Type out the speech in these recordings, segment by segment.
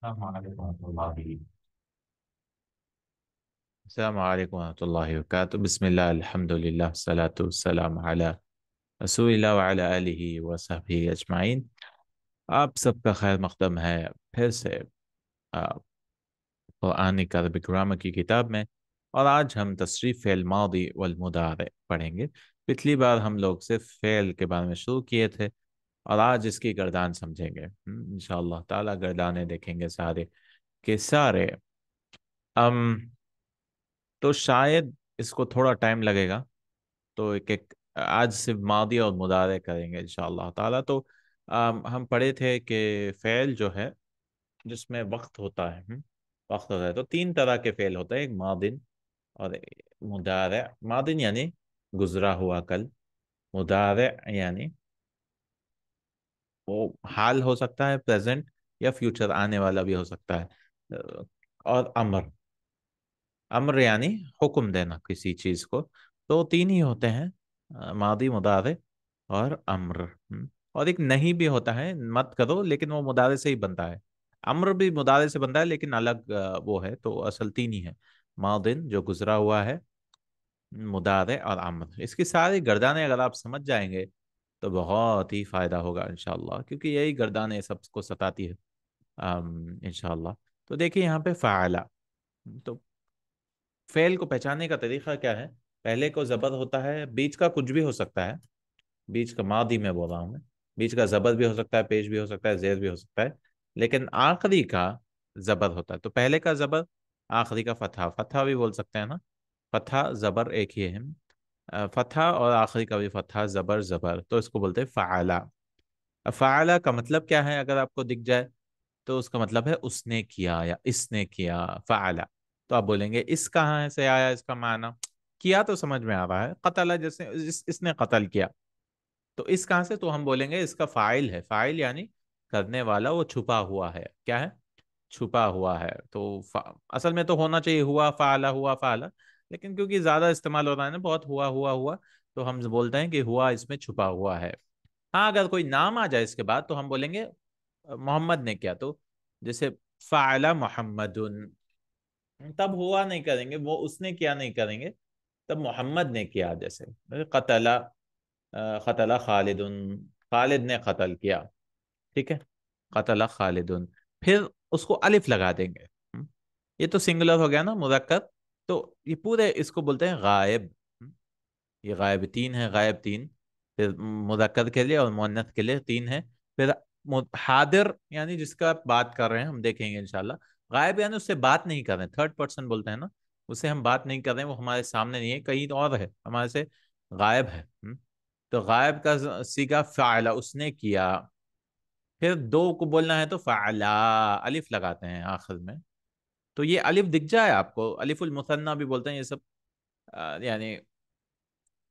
السلام علیکم ورحمۃ اللہ۔ السلام علیکم ورحمۃ اللہ وبرکاتہ، بسم اللہ الحمد للہ والصلاۃ والسلام علی رسول اللہ وعلی آلہ وصحبہ اجمعین۔ آپ سب کا خیر مقدم ہے پھر سے آ، قرآن کا عربک گرامر کی کتاب میں، اور آج ہم تصریف فعل ماضی والمضارع پڑھیں گے۔ پچھلی بار ہم لوگ صرف فعل کے بارے میں شروع کیے تھے، اور آج اس کی گردان سمجھیں گے انشاءاللہ تعالی۔ گردانے دیکھیں گے سارے کے سارے۔ تو شاید اس کو تھوڑا ٹائم لگے گا، تو ایک ایک آج صرف ماضی اور مضارع کریں گے انشاءاللہ تعالی۔ تو ہم پڑھے تھے کہ فعل جو ہے جس میں وقت ہوتا ہے، وقت ہوتا ہے، تو تین طرح کے فعل ہوتے ہیں: ایک ماضن اور مضارع۔ ماضن یعنی گزرا ہوا کل، مضارع یعنی وہ حال ہو سکتا ہے، پریزنٹ یا فیوچر آنے والا بھی ہو سکتا ہے، اور امر، امر یعنی حکم دینا کسی چیز کو۔ تو تین ہی ہوتے ہیں، ماضی، مضارع اور امر۔ اور ایک نہیں بھی ہوتا ہے، مت کرو، لیکن وہ مضارع سے ہی بنتا ہے۔ امر بھی مضارع سے بنتا ہے لیکن الگ وہ ہے، تو اصل تین ہی ہے: ماضن جو گزرا ہوا ہے، مضارع اور امر۔ اس کی ساری گردانیں اگر آپ سمجھ جائیں گے تو بہت ہی فائدہ ہوگا انشاءاللہ، کیونکہ یہی گردانیں سب کو ستاتی ہے انشاءاللہ۔ تو دیکھیں یہاں پہ فعلا، تو فعل کو پہچاننے کا طریقہ کیا ہے؟ پہلے کو زبر ہوتا ہے، بیچ کا کچھ بھی ہو سکتا ہے، بیچ کا ماضی میں بول رہا ہوں میں، بیچ کا زبر بھی ہو سکتا ہے، پیش بھی ہو سکتا ہے، زیر بھی ہو سکتا ہے، لیکن آخری کا زبر ہوتا ہے۔ تو پہلے کا زبر، آخری کا فتحہ، فتحہ بھی بول سکتے ہیں نا، فتحہ زبر ایک ہی ہے، فتحہ اور آخری کا بھی فتحہ زبر زبر، تو اس کو بولتے ہیں فعلا۔ فعلا کا مطلب کیا ہے اگر آپ کو دکھ جائے؟ تو اس کا مطلب ہے اس نے کیا یا اس نے کیا، فعلا۔ تو آپ بولیں گے اس کہاں سے آیا اس کا معنی؟ کیا تو سمجھ میں آ رہا ہے، قتل جیسے اس نے قتل کیا، تو اس کہاں سے؟ تو ہم بولیں گے اس کا فاعل ہے، فاعل یعنی کرنے والا، وہ چھپا ہوا ہے، کیا ہے؟ چھپا ہوا ہے۔ تو اصل میں تو ہونا چاہیے ہوا فعلا، ہوا فعلا، لیکن کیونکہ زیادہ استعمال ہو رہا ہے نا، بہت ہوا ہوا ہوا، تو ہم بولتے ہیں کہ ہوا اس میں چھپا ہوا ہے۔ ہاں اگر کوئی نام آ جائے اس کے بعد تو ہم بولیں گے محمد نے کیا، تو جیسے فعلا محمد، تب ہوا نہیں کریں گے، وہ اس نے کیا نہیں کریں گے، تب محمد نے کیا۔ جیسے قتل، قتل خالد، خالد نے قتل کیا، ٹھیک ہے، قتل خالد، پھر اس کو الف لگا دیں گے۔ یہ تو سنگولر ہو گیا نا، مذکر، تو یہ پورے اس کو بولتے ہیں غائب۔ یہ غائب تین ہے، غائب تین، پھر مذکر کے لیے اور مؤنث کے لیے تین ہے، پھر حاضر یعنی جس کا آپ بات کر رہے ہیں، ہم دیکھیں گے انشاءاللہ۔ غائب یعنی اس سے بات نہیں کر رہے ہیں، تھرڈ پرسن بولتے ہیں نا، اسے ہم بات نہیں کر رہے ہیں، وہ ہمارے سامنے نہیں ہے، کہیں اور ہے، ہمارے سے غائب ہے۔ تو غائب کا صیغہ فعلا، اس نے کیا، پھر دو کو بولنا ہے تو فعلا، الف لگاتے ہیں آخر میں۔ تو یہ الف دکھ جائے آپ کو، الف المثنیٰ بھی بولتے ہیں یہ سب، یعنی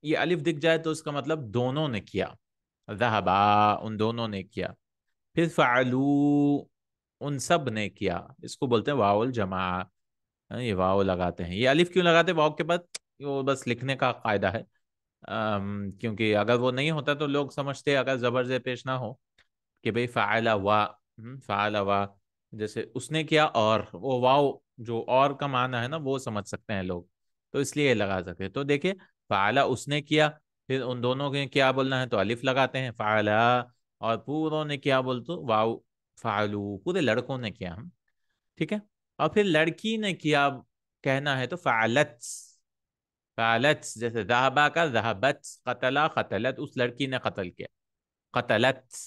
یہ الف دکھ جائے تو اس کا مطلب دونوں نے کیا، ذہبا ان دونوں نے کیا، پھر فعلو ان سب نے کیا، اس کو بولتے ہیں واو الجماع۔ یہ واو لگاتے ہیں، یہ الف کیوں لگاتے ہیں واو کے بعد؟ وہ بس لکھنے کا قاعدہ ہے، کیونکہ اگر وہ نہیں ہوتا تو لوگ سمجھتے اگر زبر زیر پیش نہ ہو کہ بھئی فعل وا، فعل وا، جیسے اس نے کیا، اور وہ واو جو اور کا معنی ہے نا وہ سمجھ سکتے ہیں لوگ، تو اس لیے یہ لگا سکتے ہیں۔ تو دیکھیں فعلا اس نے کیا، پھر ان دونوں کے کیا بولنا ہے تو الف لگاتے ہیں فعلا، اور پوروں نے کیا بول تو واو، فعلو پورے لڑکوں نے کیا ہم، ٹھیک ہے، اور پھر لڑکی نے کیا کہنا ہے تو فعلت، فعلت جیسے ذہبا کا ذہبت، قتلا قتلت، اس لڑکی نے قتل کیا، قتلت۔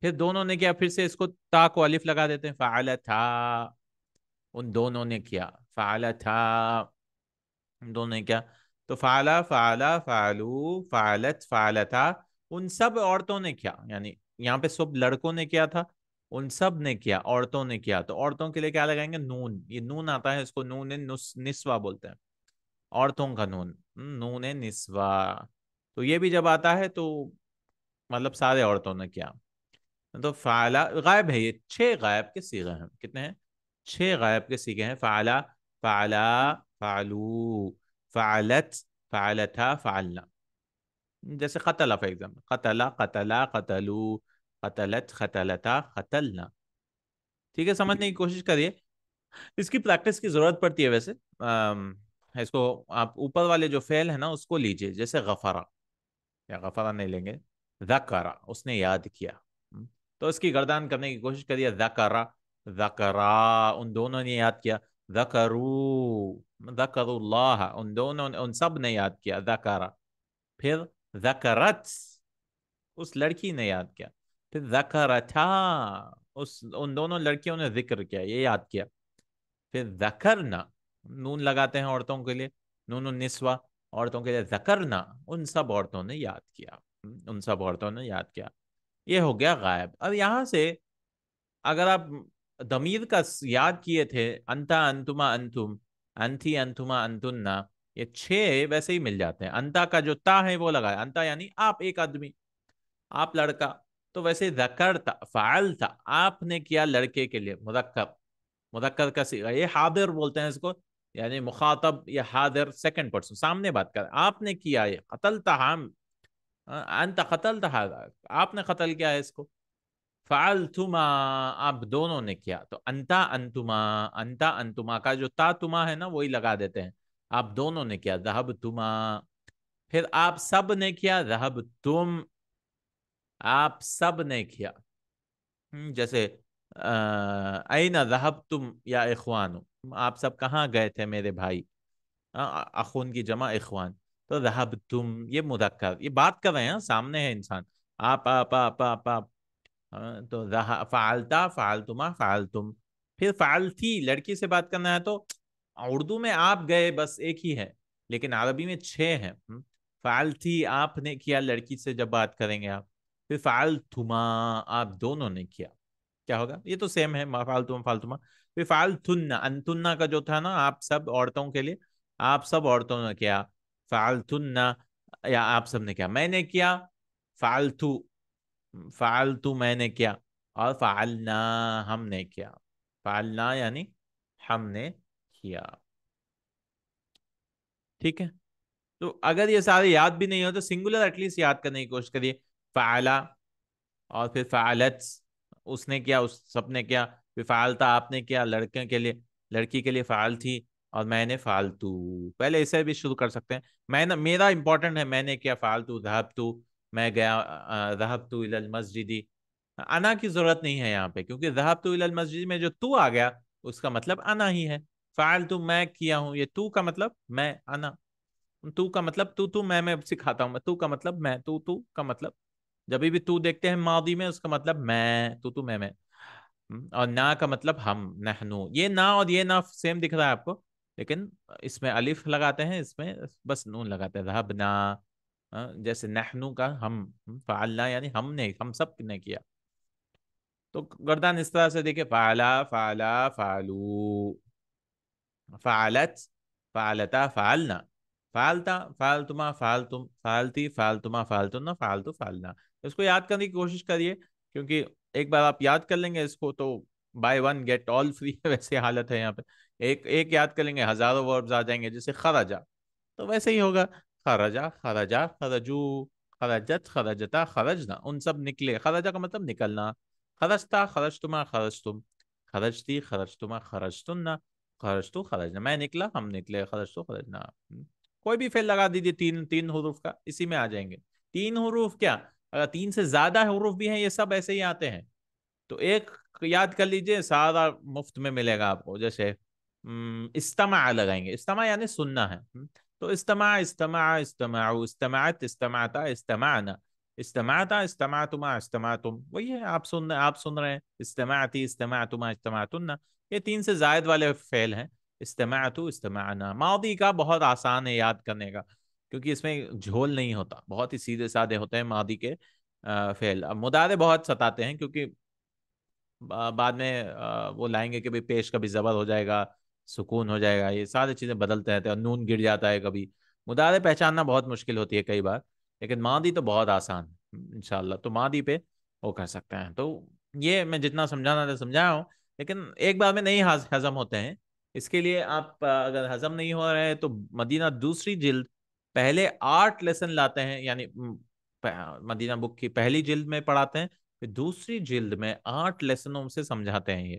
پھر دونوں نے کیا، پھر سے اس کو تا کو الف لگا دیتے ہیں فعلتھا، ان دونوں نے کیا، فعلتھا، ان دونوں نے کیا، تو فعلا فعلا فعلو فعلت فعلتھا، ان سب عورتوں نے کیا، یعنی یہاں پہ سب لڑکوں نے کیا تھا، ان سب نے کیا، عورتوں نے کیا، تو عورتوں کے لیے کیا لگائیں گے؟ نون، یہ نون آتا ہے، اس کو نون نسوہ بولتے ہیں، عورتوں کا نون، نون نسوہ۔ تو یہ بھی جب آتا ہے تو مطلب سارے عورتوں نے کیا۔ تو فعلا غائب ہے، یہ چھ غائب کے صیغے ہیں، کتنے ہیں؟ چھ غائب کے صیغے ہیں: فعلا، فعلا، فعلو، فعلت، فعلتھا، فعلنا۔ جیسے قتل فار ایگزامپل، قتلا قتلا قتلو، قتلت قتلتا قتلنا، ٹھیک ہے، سمجھنے کی کوشش کریے. اس کی پریکٹس کی ضرورت پڑتی ہے ویسے. اس کو آپ اوپر والے جو فعل ہے نا اس کو لیجئے، جیسے غفرا، یا غفرا نہیں لیں گے، ذکرا، اس نے یاد کیا. تو اس کی گردان کرنے کی کوشش کریے، ذکرا، ذکرا، ان دونوں نے یاد کیا. ذکرو، ذکر اللہ، ان دونوں نے، ان سب نے یاد کیا، ذکرا. پھر ذکرت، اس لڑکی نے یاد کیا. پھر ذکرتھا، ان دونوں لڑکیوں نے ذکر کیا، یہ یاد کیا. پھر ذکرنا، نون لگاتے ہیں عورتوں کے لیے، نون النسوہ، عورتوں کے لیے ذکرنا، ان سب عورتوں نے یاد کیا، ان سب عورتوں نے یاد کیا. یہ ہو گیا غائب. اب یہاں سے اگر آپ ضمیر کا یاد کیے تھے، انتا، انتما، انتم، انتھی، انتما، انتننا، یہ 6 ویسے ہی مل جاتے ہیں. انتا کا جو تا ہے وہ لگایا، انتا یعنی آپ، ایک آدمی، آپ لڑکا. تو ویسے ذکرتا، فعلتا، آپ نے کیا لڑکے کے لیے، مذکر، مذکر کا صیغہ، یہ حاضر بولتے ہیں اس کو، یعنی مخاطب یا حاضر سیکنڈ پرسن، سامنے بات کر، آپ نے کیا یہ. قتلتا، ہم، انت قتلتا ہذا، آپ نے قتل کیا ہے اس کو. فعلتما، آپ دونوں نے کیا. تو انتا، انتما، انتا، انتما کا جو تا تما ہے نا وہی لگا دیتے ہیں، آپ دونوں نے کیا. ذہبتما، پھر آپ سب نے کیا. ذہبتم، آپ سب نے کیا. جیسے این ذہبتم یا اخوان، آپ سب کہاں گئے تھے میرے بھائی. اخون کی جمع اخوان. تو ذہبتم یہ مذکر، یہ بات کر رہے ہیں، سامنے ہے انسان، آپ. تو فعلتا، فعلتما، فعلتم. پھر فعلتی، لڑکی سے بات کرنا ہے تو اردو میں آپ گئے بس ایک ہی ہے، لیکن عربی میں 6 ہیں. فعلتی، آپ نے کیا لڑکی سے جب بات کریں گے آپ. پھر فعلتما، آپ دونوں نے کیا. کیا ہوگا، یہ تو سیم ہے، فعلتما، فعلتما. پھر فعلتن، انتنا کا جو تھا نا آپ سب عورتوں کے لیے، آپ سب عورتوں نے کیا. فعلتن، یا آپ سب نے کیا. میں نے کیا، فعلتو، فعلتو میں نے کیا. اور فعلنا، ہم نے کیا. فعلنا یعنی ہم نے کیا. ٹھیک ہے. تو اگر یہ سارے یاد بھی نہیں ہو تو سنگولر ایٹ لیسٹ یاد کرنے کی کوشش کریے. فعلا، اور پھر فعلت، اس نے کیا، اس سب نے کیا. پھر فعلتا، آپ نے کیا لڑکے کے لیے، لڑکی کے لیے فعل تھی. اور میں نے فعلتو، پہلے اسے بھی شروع کر سکتے ہیں. میں نے، میرا امپورٹنٹ ہے، میں نے کیا فعلتو. ذهبتو، میں گیا. ذهبتو الى المسجد، انا کی ضرورت نہیں ہے یہاں پہ، کیونکہ ذهبتو الى المسجد میں جو تو آ گیا اس کا مطلب انا ہی ہے. فعلتو میں کیا ہوں، یہ تو کا مطلب میں، انا. تو کا مطلب تو میں سکھاتا ہوں. تو کا مطلب میں، تو کا مطلب جب بھی تو دیکھتے ہیں ماضی میں اس کا مطلب میں، تو میں. اور نا کا مطلب ہم، نحنو. یہ نا اور یہ نا سیم دکھ رہا ہے آپ کو، لیکن اس میں الف لگاتے ہیں، اس میں بس نون لگاتے ہیں. ذهبنا، جیسے نحنو کا ہم، فعلنا یعنی ہم نے، ہم سب نے کیا. تو گردان اس طرح سے دیکھیں، فعلا، فعلا، فعلو، فعلت، فعلتا، فعلنا، فعلتا، فعلتما، فعلتم، فعلتی، فعلتما، فعلتن، فعلتو، فعلنا. اس کو یاد کرنے کی کوشش کریے، کیونکہ ایک بار آپ یاد کر لیں گے اس کو تو buy one get all free ویسے حالت ہے یہاں پہ. ایک ایک یاد کر لیں گے، ہزاروں وربز آ جائیں گے. جیسے خرجا، تو ویسے ہی ہوگا. خرجا، خرجا، خرجو، خرجت، خرجتا، خرجنا، ان سب نکلے. خرجا کا مطلب نکلنا. خرجتا، خرجتما، خرجتم، خرجتی، خرجتما، خرجتن، خرجتو، خرجنا. میں نکلا، ہم نکلے. خرجتو، خرجنا. کوئی بھی فعل لگا دیجیے، تین تین حروف کا، اسی میں آ جائیں گے. 3 حروف کیا، اگر 3 سے زیادہ حروف بھی ہیں یہ سب ایسے ہی آتے ہیں. تو ایک یاد کر لیجئے، سارا مفت میں ملے گا آپ کو. جیسے استماع لگائیں گے، استماع یعنی سننا ہے. تو استماع، استماع، استماعوا، استمعت، استمعتا، استمعنا، استمعتا، استمعتما، استمعتم. وہی ہے، آپ سن رہے ہیں. استمعتی، استمعتما، استمعتن. یہ 3 سے زائد والے فعل ہیں. استمعتو، استمعنا. ماضی کا بہت آسان ہے یاد کرنے کا، کیونکہ اس میں جھول نہیں ہوتا، بہت ہی سیدھے سادے ہوتے ہیں ماضی کے فعل. مضارع بہت ستاتے ہیں، کیونکہ بعد میں وہ لائیں گے کہ بھی پیش کبھی زبر ہو جائے گا، سکون ہو جائے گا، یہ ساری چیزیں بدلتے رہتے ہیں، اور نون گر جاتا ہے کبھی. مضارع پہچاننا بہت مشکل ہوتی ہے کئی بار، لیکن ماضی تو بہت آسان ہے انشاءاللہ. تو ماضی پہ وہ کر سکتے ہیں. تو یہ میں جتنا سمجھانا تھا سمجھایا ہوں، لیکن ایک بار میں نہیں ہضم ہوتے ہیں. اس کے لیے آپ اگر ہضم نہیں ہو رہے تو مدینہ دوسری جلد پہلے 8 لیسن لاتے ہیں، یعنی مدینہ بک کی پہلی جلد میں پڑھاتے ہیں، پھر دوسری جلد میں 8 لیسنوں سے سمجھاتے ہیں یہ.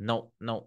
9,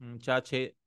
4 6,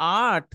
8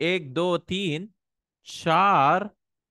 1 2 3 4,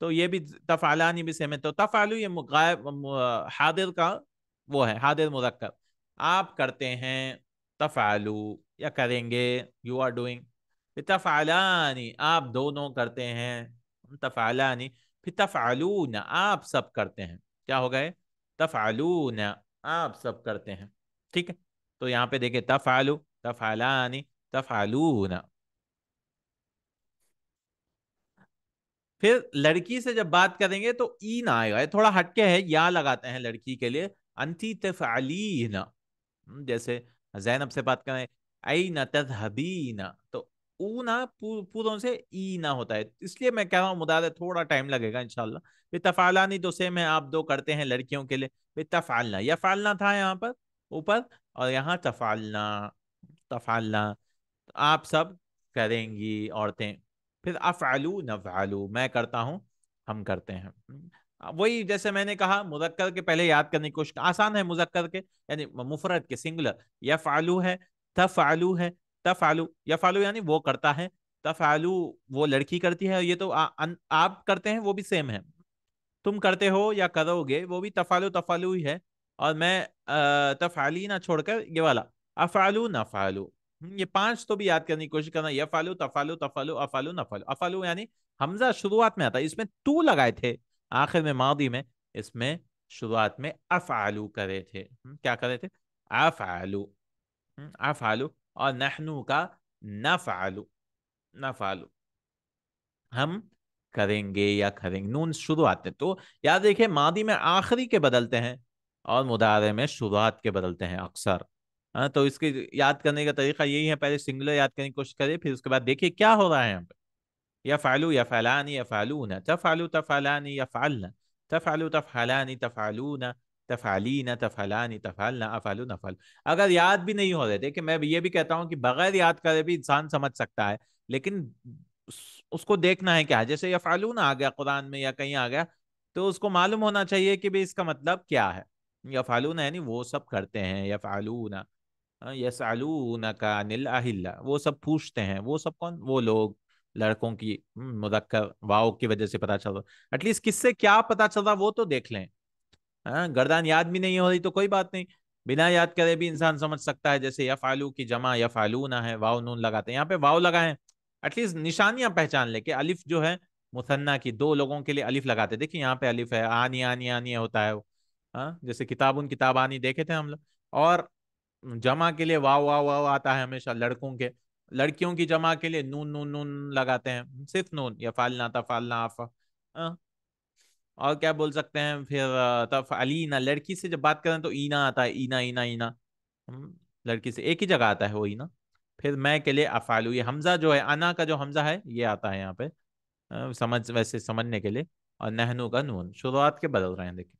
تو یہ بھی تفعلانی بھی سیم ہے. تو تفعلو یہ غائب حاضر کا وہ ہے، حاضر مذکر. آپ کرتے ہیں تفعلو یا کریں گے، یو آر ڈوئنگ. تفعلانی آپ دونوں کرتے ہیں، تفعلانی. پھر تفعلون آپ سب کرتے ہیں. کیا ہو گئے؟ تفعلون آپ سب کرتے ہیں. ٹھیک ہے. تو یہاں پہ دیکھیں تفعلو، تفعلانی، تفعلون. پھر لڑکی سے جب بات کریں گے تو این آئے گا، تھوڑا ہٹ کے ہے، یا لگاتے ہیں لڑکی کے لیے. انتی تفعلین، جیسے زینب سے بات کریں این تذهبین، تو اونا پوروں سے اینا ہوتا ہے. اس لیے میں کہہ رہا ہوں مضارع تھوڑا ٹائم لگے گا انشاءاللہ. پھر تفعلانی تو سیم ہے، آپ دو کرتے ہیں لڑکیوں کے لیے. پھر تفعلنا، یفعلنا تھا یہاں پر اوپر، اور یہاں تفعلنا، تفعلنا آپ سب کریں گی عورتیں. پھر افعلو نفعلو میں کرتا ہوں، ہم کرتے ہیں. وہی جیسے میں نے کہا مذکر کے پہلے یاد کرنے کی کوشش، آسان ہے مذکر کے یعنی مفرد کے سنگولر. یفعلو ہے، تفعلو ہے. تفعلو یفعلو یعنی وہ کرتا ہے، تفعلو وہ لڑکی کرتی ہے. یہ تو آپ کرتے ہیں وہ بھی سیم ہے، تم کرتے ہو یا کرو گے وہ بھی تفعلو تفعلو ہی ہے. اور میں تفعلی نہ چھوڑ کر یہ والا افعلو نفعلو، یہ پانچ تو بھی یاد کرنے کی کوشش کرنا. یفعلو تفعلو تفعلو افعلو نفعلو. افعلو یعنی حمزہ شروعات میں آتا ہے، اس میں تو لگائے تھے آخر میں ماضی میں، اس میں شروعات میں افعلو کرے تھے. کیا کرے تھے؟ افعلو، افعلو. اور نحنو کا نفعلو، نفعلو ہم کریں گے یا کریں گے. نون شروع آتے تو یاد دیکھیں ماضی میں آخری کے بدلتے ہیں اور مضارع میں شروعات کے بدلتے ہیں اکثر. ہاں تو اس کی یاد کرنے کا طریقہ یہی ہے، پہلے سنگولر یاد کرنے کی کوشش کرے، پھر اس کے بعد دیکھیے کیا ہو رہا ہے یہاں پہ. یفعلو یفعلان یفعلون، تفعلو تفعلان یفعلن، تفعلو تفعلان تفعلون، تفعلین تفعلان تفعلن، افعلو نفعل. اگر یاد بھی نہیں ہو رہے، دیکھیں میں یہ بھی کہتا ہوں کہ بغیر یاد کرے بھی انسان سمجھ سکتا ہے، لیکن اس کو دیکھنا ہے کیا ہے. جیسے یفعلون آ گیا قرآن میں یا کہیں آ گیا تو اس کو معلوم ہونا چاہیے کہ بھی اس کا مطلب کیا ہے. یفعلون یعنی وہ سب کرتے ہیں، یفعلون. یسألونک عن الاہلہ وہ سب پوچھتے ہیں، وہ سب کون؟ وہ لوگ لڑکوں کی مذکر واو کی وجہ سے پتا چل رہا. ایٹ لیسٹ کس سے کیا پتا چل رہا وہ تو دیکھ لیں. گردان یاد بھی نہیں ہو رہی تو کوئی بات نہیں، بنا یاد کرے بھی انسان سمجھ سکتا ہے. جیسے یفعلو کی جمع یفعلون ہے، واو نون لگاتے ہیں، یہاں پہ واو لگائیں ایٹ لیسٹ نشانیاں پہچان لے کہ الف جو ہے مثنیٰ کی دو لوگوں کے لیے الف لگاتے. دیکھیں یہاں پہ الف ہے، آنی آنی آنی ہوتا ہے وہ. جیسے کتابن کتابانی دیکھے تھے ہم لوگ. اور جمع کے لیے واو واو واو آتا ہے ہمیشہ لڑکوں کے. لڑکیوں کی جمع کے لیے نون نون نون لگاتے ہیں، صرف نون. یفعلنا تفعلنا اور کیا بول سکتے ہیں پھر تفعلینا. لڑکی سے جب بات کریں تو اینا آتا ہے، اینا اینا اینا. لڑکی سے ایک ہی جگہ آتا ہے وہ اینا. پھر میں کے لیے افعلو، یہ حمزہ جو ہے انا کا جو حمزہ ہے یہ آتا ہے یہاں پہ سمجھ ویسے سمجھنے کے لیے. اور نحنو کا نون شروعات کے بدل رہے ہیں دیکھیں.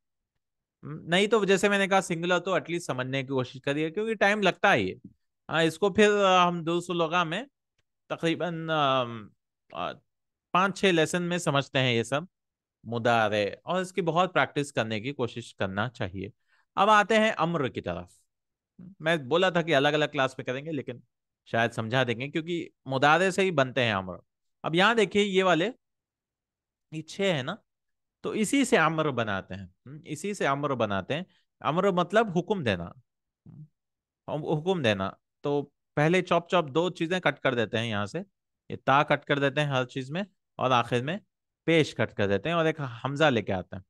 نہیں تو جیسے میں نے کہا سنگولر تو ایٹ لیسٹ سمجھنے کی کوشش کریے کیونکہ ٹائم لگتا ہے یہ. اس کو پھر ہم درس اللغہ میں تقریباً 5-6 لیسن میں سمجھتے ہیں یہ سب مضارع، اور اس کی بہت پریکٹس کرنے کی کوشش کرنا چاہیے. اب آتے ہیں امر کی طرف. میں بولا تھا کہ الگ الگ کلاس پہ کریں گے لیکن شاید سمجھا دیں گے کیونکہ مضارع سے ہی بنتے ہیں امر. اب یہاں دیکھیے یہ والے یہ 6 ہے نا، تو اسی سے امر بناتے ہیں، اسی سے امر بناتے ہیں. امر مطلب حکم دینا، حکم دینا. تو پہلے چوپ چوپ دو چیزیں کٹ کر دیتے ہیں یہاں سے، یہ تا کٹ کر دیتے ہیں ہر چیز میں، اور آخر میں پیش کٹ کر دیتے ہیں، اور ایک حمزہ لے کے آتے ہیں.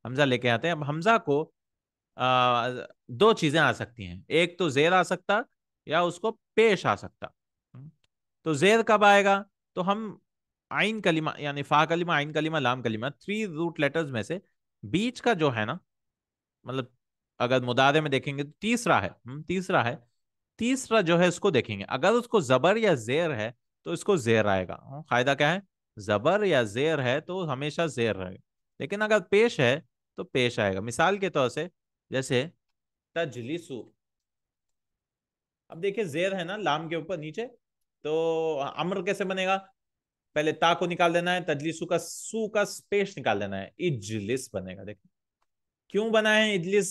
حمزہ لے کے آتے ہیں. اب حمزہ کو دو چیزیں آ سکتی ہیں، ایک تو زیر آ سکتا یا اس کو پیش آ سکتا. تو زیر کب آئے گا؟ تو ہم آئین کلمہ یعنی فا کلمہ، آئین کلمہ، لام کلمہ، 3 روٹ لیٹرز میں سے بیچ کا جو ہے نا، مطلب اگر مضارع میں دیکھیں گے تو تیسرا ہے، تیسرا ہے. تیسرا جو ہے اس کو دیکھیں گے، اگر اس کو زبر یا زیر ہے تو اس کو زیر آئے گا. قاعدہ کیا ہے؟ زبر یا زیر ہے تو ہمیشہ زیر رہے گا، لیکن اگر پیش ہے تو پیش آئے گا. مثال کے طور سے جیسے تجلسو. اب دیکھیں زیر ہے نا لام کے اوپر نیچے، تو امر کیسے بنے گا؟ پہلے تا کو نکال دینا ہے، تجلیسو کا سو کا پیش نکال دینا ہے، اجلس بنے گا. دیکھیں کیوں بنا ہے اجلس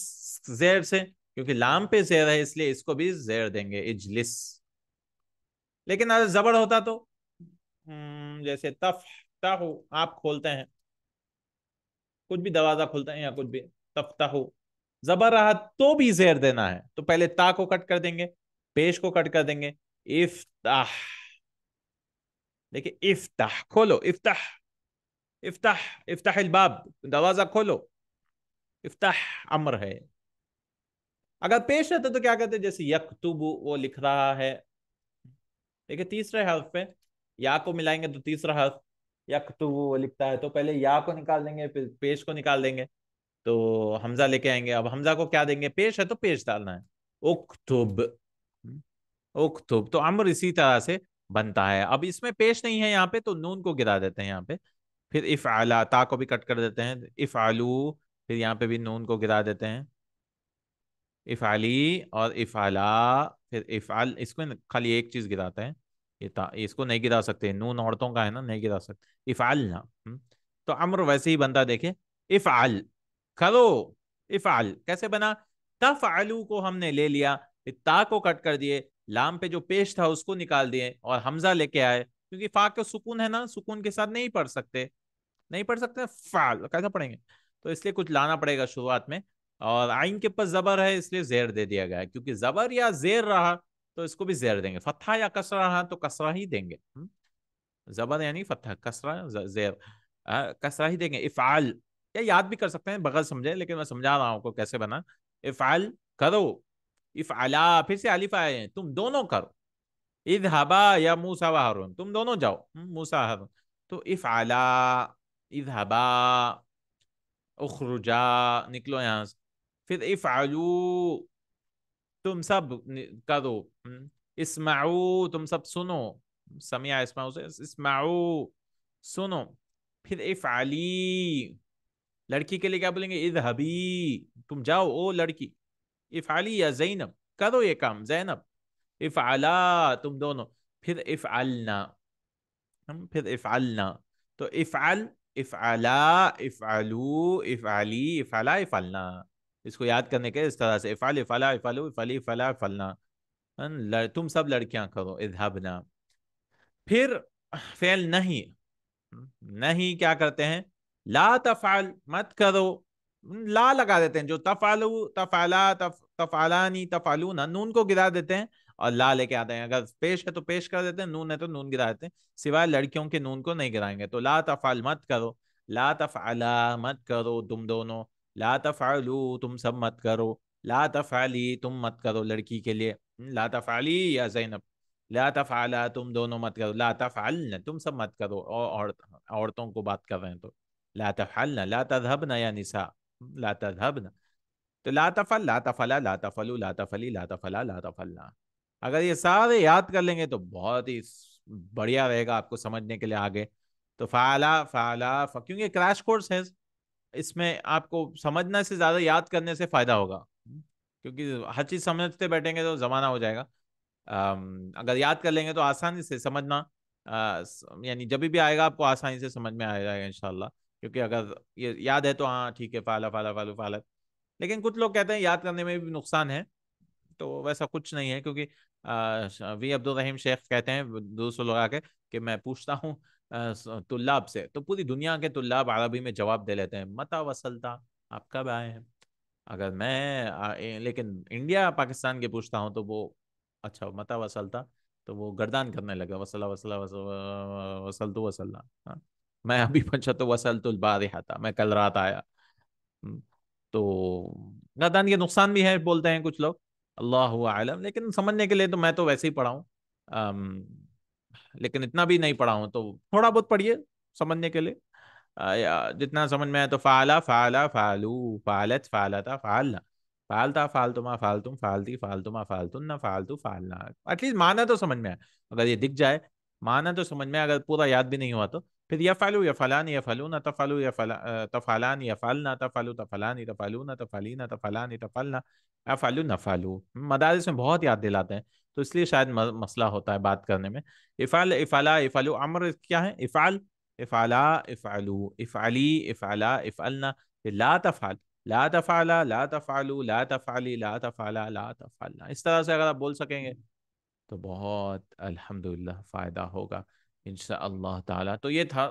زیر سے؟ کیونکہ لام پہ زیر ہے اس لیے اس کو بھی زیر دیں گے، اجلس. لیکن اگر زبر ہوتا تو جیسے تف تاہو آپ کھولتے ہیں، کچھ بھی دروازہ کھلتا ہے یا کچھ بھی. تفتح زبر رہا تو بھی زیر دینا ہے تو پہلے تا کو کٹ کر دیں گے, پیش کو کٹ کر دیں گے. افتح, دیکھیں افتح کھولو, افتح افتح افتح الباب, دروازہ کھولو. افتح امر ہے. اگر پیش رہتا تو کیا کہتے ہیں, جیسے یکتب وہ لکھ رہا ہے. دیکھیں تیسرے حرف پہ یا کو ملائیں گے تو تیسرا حرف یکتب وہ لکھتا ہے, تو پہلے یا کو نکال دیں گے پھر پیش کو نکال دیں گے تو حمزہ لے کے آئیں گے. اب حمزہ کو کیا دیں گے, پیش ہے تو پیش ڈالنا ہے. اکتب, اکتب تو امر اسی طرح سے بنتا ہے. اب اس میں پیش نہیں ہے یہاں پہ تو نون کو گرا دیتے ہیں یہاں پہ. پھر افعلا, تا کو بھی کٹ کر دیتے ہیں. افعلو, پھر یہاں پہ بھی نون کو گرا دیتے ہیں. افعلی اور افعلا, پھر افعل, اس کو خالی ایک چیز گراتے ہیں, اس کو نہیں گرا سکتے, نون عورتوں کا ہے نا, نہیں گرا سکتے. افعلنا, تو امر ویسے ہی بنتا, دیکھیں افعل کرو. افعل کیسے بنا, تفعلو کو ہم نے لے لیا, تا کو کٹ کر دیے, لام پہ جو پیش تھا اس کو نکال دیے اور حمزہ لے کے آئے, کیونکہ فا کا سکون ہے نا, سکون کے ساتھ نہیں پڑھ سکتے, نہیں پڑھ سکتے, فعل کیسا پڑھیں گے, تو اس لیے کچھ لانا پڑے گا شروعات میں. اور آئین کے پاس زبر ہے اس لیے زیر دے دیا گیا ہے, کیونکہ زبر یا زیر رہا تو اس کو بھی زیر دیں گے. فتحہ یا کسرہ رہا تو کسرہ ہی دیں گے. زبر یعنی فتحہ, کسرہ زیر, کسرہ ہی دیں گے. افعال یا یاد بھی کر سکتے ہیں بغیر سمجھے, لیکن میں سمجھا رہا ہوں کو کیسے بنا. افعال کرو, افعلا پھر سے الف آئے ہیں, تم دونوں کرو. اذهبا یا موسیٰ و ہارون, تم دونوں جاؤ, موسیٰ ہارون. تو افعلا, اذهبا, اخرجا نکلو یہاں سے. پھر افعلو تم سب کرو. اسمعو تم سب سنو, سمع اسمعو سے اسمعو سنو. پھر افعلی, لڑکی کے لیے کیا بولیں گے, اذهبی تم جاؤ او لڑکی. افعلی یا زینب کرو یہ کام زینب. افعلا تم دونوں. پھر افعلنا, پھر افعلنا, تو افعل, افعلا, افعلو, افعلی, افعلا, افعلنا. اس کو یاد کرنے کے اس طرح سے افعل, افعلا, افعلو, افعلی, افعلا, افعلنا. تم سب لڑکیاں کرو, اذهبنا. پھر فعل نہیں, نہیں کیا کرتے ہیں, لا تفعل مت کرو, لا لگا دیتے ہیں, جو تفعلو, تفعلا, تفعلانی, تفعلون, نون کو گرا دیتے ہیں اور لا لے کے آتے ہیں. اگر پیش ہے تو پیش کر دیتے ہیں, نون ہے تو نون گرا دیتے ہیں, سوائے لڑکیوں کے نون کو نہیں گرائیں گے. تو لا تفعل مت کرو, لا تفعلا مت کرو تم دونوں, لا تفعلو تم سب مت کرو, لا تفعلی تم مت کرو لڑکی کے لیے. لا تفعلی یا زینب, لا تفعلا تم دونوں مت کرو, لا تفعلن تم سب مت کرو, اور عورتوں کو بات کر رہے ہیں تو لا تفعلن, لا تذهبن یا نساء, لا تذهبن. تو لا تفعل, لا تفعلا, لا تفعلوا, لا تفعلی, لا تفعلا, لا تفعلنا. اگر یہ سارے یاد کر لیں گے تو بہت ہی بڑھیا رہے گا آپ کو سمجھنے کے لیے آگے. تو فعلا, فعلا, کیونکہ کریش کورس ہے, اس میں آپ کو سمجھنے سے زیادہ یاد کرنے سے فائدہ ہوگا, کیونکہ ہر چیز سمجھتے بیٹھیں گے تو زمانہ ہو جائے گا. اگر یاد کر لیں گے تو آسانی سے سمجھنا, یعنی جب بھی آئے گا آپ کو آسانی سے سمجھ میں آ جائے گا انشاءاللہ. کیونکہ اگر یہ یاد ہے تو ہاں ٹھیک ہے, فعلا, فعلا, فعلو, فعلت. لیکن کچھ لوگ کہتے ہیں یاد کرنے میں بھی نقصان ہے, تو ویسا کچھ نہیں ہے, کیونکہ وی عبد الرحیم شیخ کہتے ہیں دوسروں لگا کے کہ میں پوچھتا ہوں طلاب سے, تو پوری دنیا کے طلاب عربی میں جواب دے لیتے ہیں متا وصلتا, آپ کب آئے ہیں. اگر میں لیکن انڈیا پاکستان کے پوچھتا ہوں تو وہ اچھا متا وصلتا, تو وہ گردان کرنے لگا, وصلہ وصلہ وصل تو وصلہ, میں ابھی پہنچا تو وصلت البارحہ تھا, میں کل رات آیا. تو گردان کے نقصان بھی ہے بولتے ہیں کچھ لوگ, اللہ اعلم. لیکن سمجھنے کے لیے تو میں تو ویسے ہی پڑھا ہوں, لیکن اتنا بھی نہیں پڑھا ہوں, تو تھوڑا بہت پڑھیے سمجھنے کے لیے, جتنا سمجھ میں آئے. تو فعلا, فعلا, فعلو, فعلت, فعلتا, فعلنا, فعلتا, فعلتما, فعلتم, فعلتی, فعلتما, فعلتن, فعلتو, فعلنا. ایٹ لیسٹ معنی تو سمجھ میں آئے, اگر یہ دکھ جائے معنی تو سمجھ میں, اگر پورا یاد بھی نہیں ہوا تو پھر یفعلو, یفعلان, یفعلون, تفعلو, تفعلان, یفعلنا, تفعلو, تفعلان, تفعلون, تفعلین, تفعلان, تفعلنا, افعلو, نفعلو. مدارس میں بہت یاد دلاتے ہیں, تو اس لیے شاید مسئلہ ہوتا ہے بات کرنے میں. افعل, افعلا, افعلو, امر کیا ہے, افعل, افعلا, افعلو, افعلی, افعلا, افعلنا. لا تفعل, لا تفعلا, لا تفعلو, لا تفعلی, لا تفعلا, لا تفعلنا. اس طرح سے اگر آپ بول سکیں گے تو بہت الحمدللہ فائدہ ہوگا انشاءاللہ تعالی. تو یہ تھا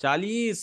40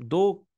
2